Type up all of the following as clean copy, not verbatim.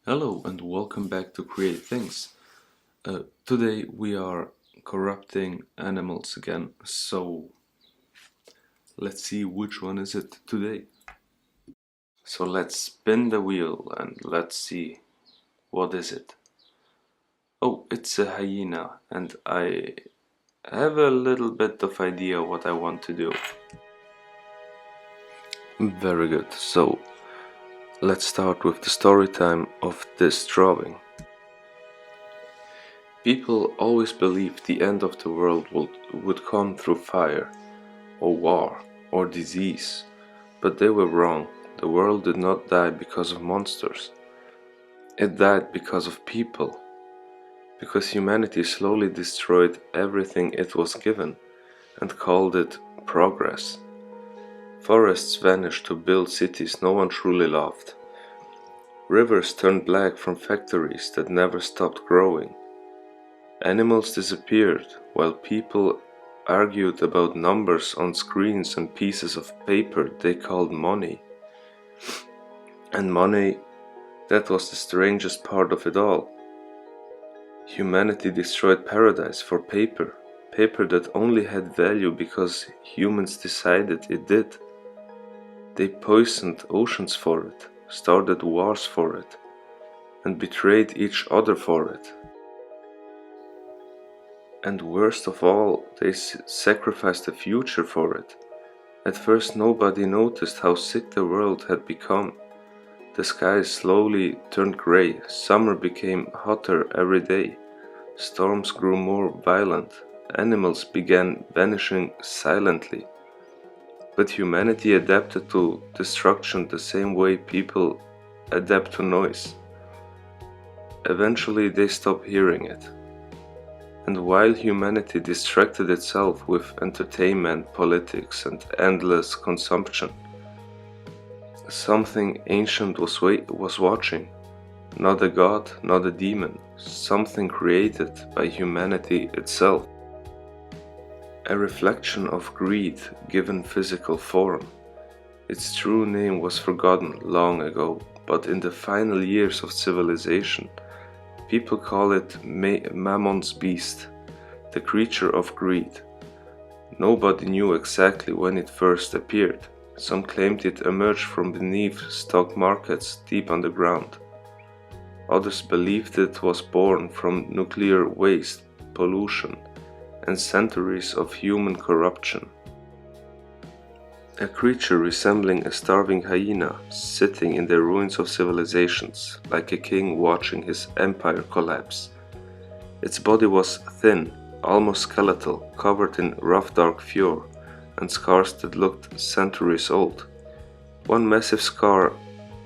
Hello and welcome back to Create Things. Today we are corrupting animals again, so let's see which one is it today. So let's spin the wheel and let's see what is it. Oh, it's a hyena and I have a little bit of idea what I want to do. Very good, so let's start with the story time of this drawing. People always believed the end of the world would come through fire, or war, or disease, but they were wrong. The world did not die because of monsters. It died because of people, because humanity slowly destroyed everything it was given and called it progress. Forests vanished to build cities no one truly loved. Rivers turned black from factories that never stopped growing. Animals disappeared, while people argued about numbers on screens and pieces of paper they called money. And money, that was the strangest part of it all. Humanity destroyed paradise for paper, paper that only had value because humans decided it did. They poisoned oceans for it, started wars for it, and betrayed each other for it. And worst of all, they sacrificed the future for it. At first nobody noticed how sick the world had become. The skies slowly turned grey, summer became hotter every day, storms grew more violent, animals began vanishing silently. But humanity adapted to destruction the same way people adapt to noise. Eventually they stopped hearing it. And while humanity distracted itself with entertainment, politics, and endless consumption, something ancient was watching. Not a god, not a demon, something created by humanity itself. A reflection of greed given physical form. Its true name was forgotten long ago, but in the final years of civilization, people call it Mammon's beast, the creature of greed. Nobody knew exactly when it first appeared. Some claimed it emerged from beneath stock markets deep underground. Others believed it was born from nuclear waste, pollution, and centuries of human corruption. A creature resembling a starving hyena, sitting in the ruins of civilizations, like a king watching his empire collapse. Its body was thin, almost skeletal, covered in rough dark fur, and scars that looked centuries old. One massive scar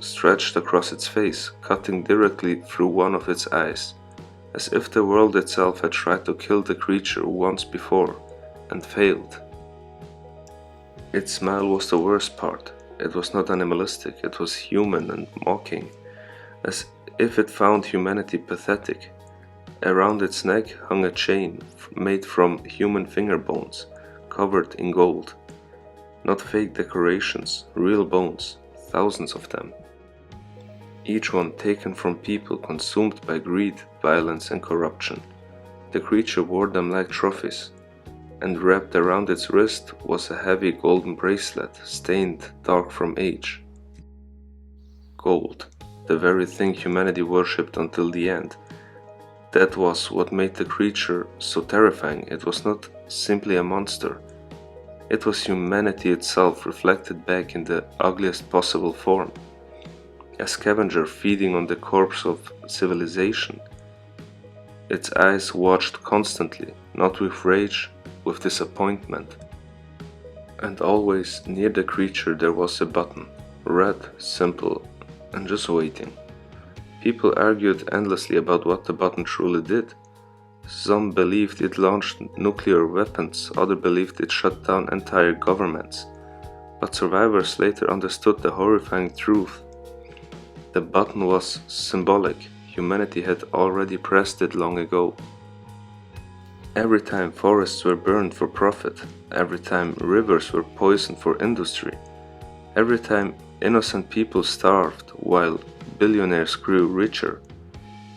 stretched across its face, cutting directly through one of its eyes, as if the world itself had tried to kill the creature once before, and failed. Its smile was the worst part. It was not animalistic, it was human and mocking, as if it found humanity pathetic. Around its neck hung a chain made from human finger bones, covered in gold. Not fake decorations, real bones, thousands of them. Each one taken from people consumed by greed, violence, and corruption. The creature wore them like trophies, and wrapped around its wrist was a heavy golden bracelet, stained dark from age. Gold, the very thing humanity worshipped until the end. That was what made the creature so terrifying. It was not simply a monster. It was humanity itself reflected back in the ugliest possible form. A scavenger feeding on the corpse of civilization. Its eyes watched constantly, not with rage, with disappointment. And always near the creature there was a button, red, simple, and just waiting. People argued endlessly about what the button truly did. Some believed it launched nuclear weapons, others believed it shut down entire governments. But survivors later understood the horrifying truth. The button was symbolic. Humanity had already pressed it long ago. Every time forests were burned for profit, every time rivers were poisoned for industry, every time innocent people starved while billionaires grew richer,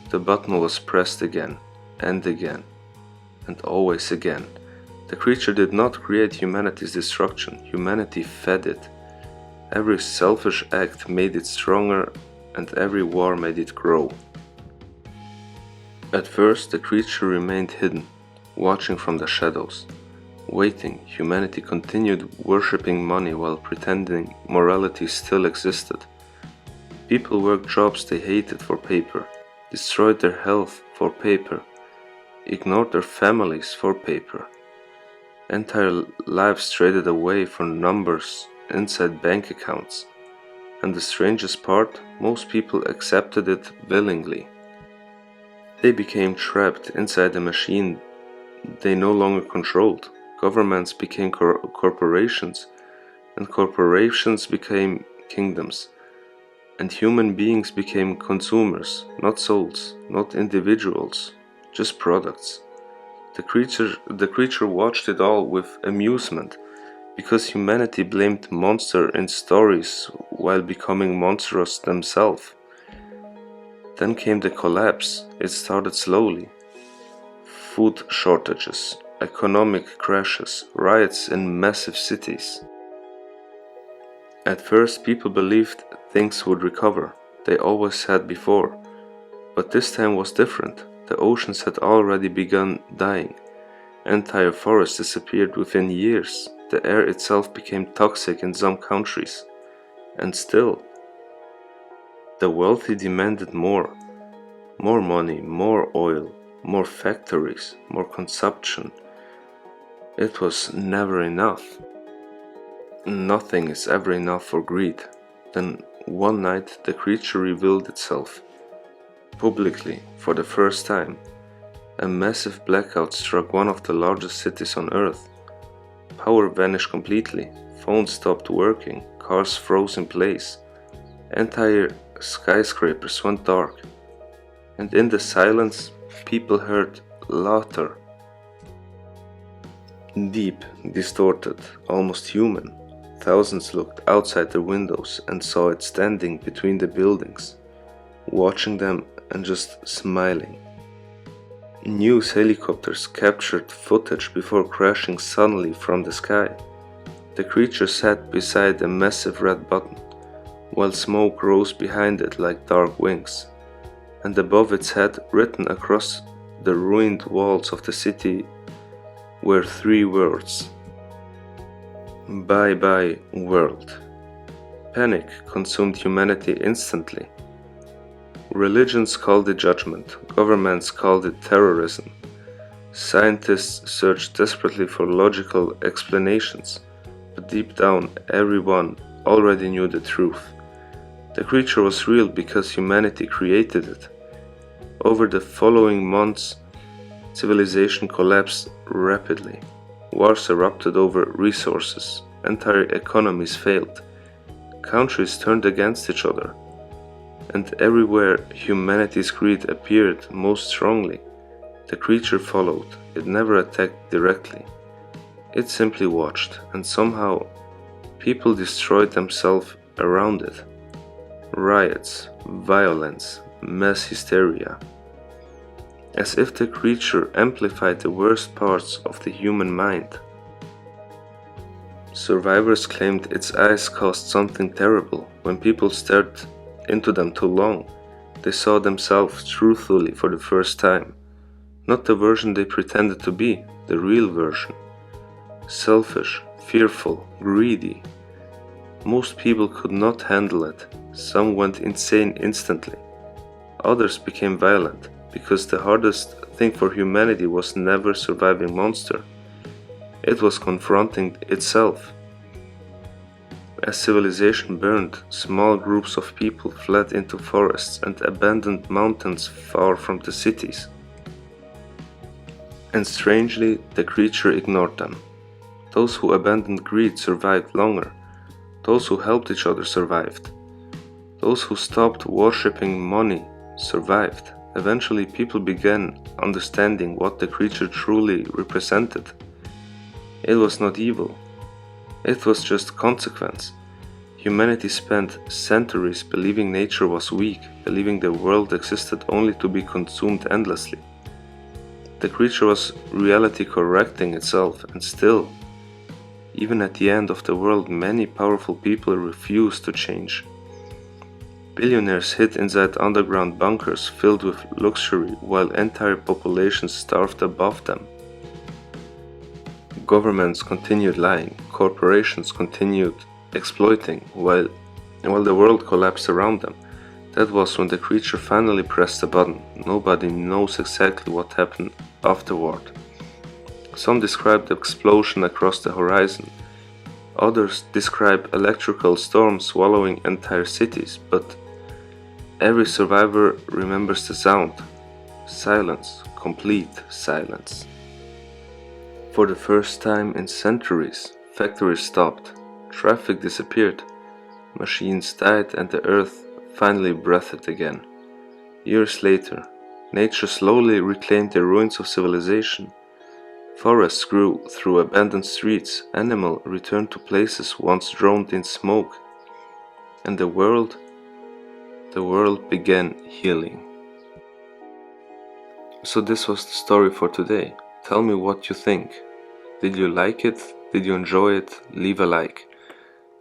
the button was pressed again, and always again. The creature did not create humanity's destruction, humanity fed it. Every selfish act made it stronger, and every war made it grow. At first, the creature remained hidden, watching from the shadows. Waiting, humanity continued worshipping money while pretending morality still existed. People worked jobs they hated for paper, destroyed their health for paper, ignored their families for paper. Entire lives traded away for numbers inside bank accounts. And the strangest part, most people accepted it willingly. They became trapped inside a machine they no longer controlled. Governments became corporations, and corporations became kingdoms. And human beings became consumers, not souls, not individuals, just products. The creature watched it all with amusement, because humanity blamed monsters in stories while becoming monstrous themselves. Then came the collapse. It started slowly. Food shortages, economic crashes, riots in massive cities. At first, people believed things would recover. They always had before. But this time was different. The oceans had already begun dying. Entire forests disappeared within years. The air itself became toxic in some countries. And still, the wealthy demanded more. More money, more oil, more factories, more consumption. It was never enough. Nothing is ever enough for greed. Then one night the creature revealed itself. Publicly, for the first time. A massive blackout struck one of the largest cities on Earth. Power vanished completely, phones stopped working, cars froze in place. Entire skyscrapers went dark. And in the silence, people heard laughter. Deep, distorted, almost human. Thousands looked outside their windows and saw it standing between the buildings, watching them and just smiling. News helicopters captured footage before crashing suddenly from the sky. The creature sat beside a massive red button, while smoke rose behind it like dark wings. And above its head, written across the ruined walls of the city, were 3 words. Bye bye, world. Panic consumed humanity instantly. Religions called it judgment, governments called it terrorism. Scientists searched desperately for logical explanations, but deep down, everyone already knew the truth. The creature was real because humanity created it. Over the following months, civilization collapsed rapidly. Wars erupted over resources. Entire economies failed. Countries turned against each other. And everywhere humanity's greed appeared most strongly, the creature followed. It never attacked directly. It simply watched, and somehow people destroyed themselves around it. Riots, violence, mass hysteria. As if the creature amplified the worst parts of the human mind. Survivors claimed its eyes caused something terrible. When people stared into them too long, they saw themselves truthfully for the first time. Not the version they pretended to be, the real version. Selfish, fearful, greedy. Most people could not handle it. Some went insane instantly. Others became violent, because the hardest thing for humanity was never surviving monster. It was confronting itself. As civilization burned, small groups of people fled into forests and abandoned mountains far from the cities. And strangely, the creature ignored them. Those who abandoned greed survived longer. Those who helped each other survived. Those who stopped worshipping money survived. Eventually, people began understanding what the creature truly represented. It was not evil. It was just consequence. Humanity spent centuries believing nature was weak, believing the world existed only to be consumed endlessly. The creature was reality correcting itself, and still, even at the end of the world, many powerful people refused to change. Billionaires hid inside underground bunkers filled with luxury while entire populations starved above them. Governments continued lying, corporations continued exploiting while the world collapsed around them. That was when the creature finally pressed the button. Nobody knows exactly what happened afterward. Some describe the explosion across the horizon. Others describe electrical storms swallowing entire cities, but every survivor remembers the sound. Silence, complete silence. For the first time in centuries, factories stopped, traffic disappeared, machines died, and the earth finally breathed again. Years later, nature slowly reclaimed the ruins of civilization. Forests grew through abandoned streets, animals returned to places once drowned in smoke, and the world began healing. So this was the story for today. Tell me what you think. Did you like it? Did you enjoy it? Leave a like.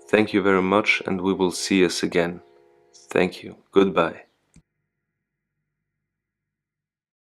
Thank you very much, and we will see us again. Thank you. Goodbye.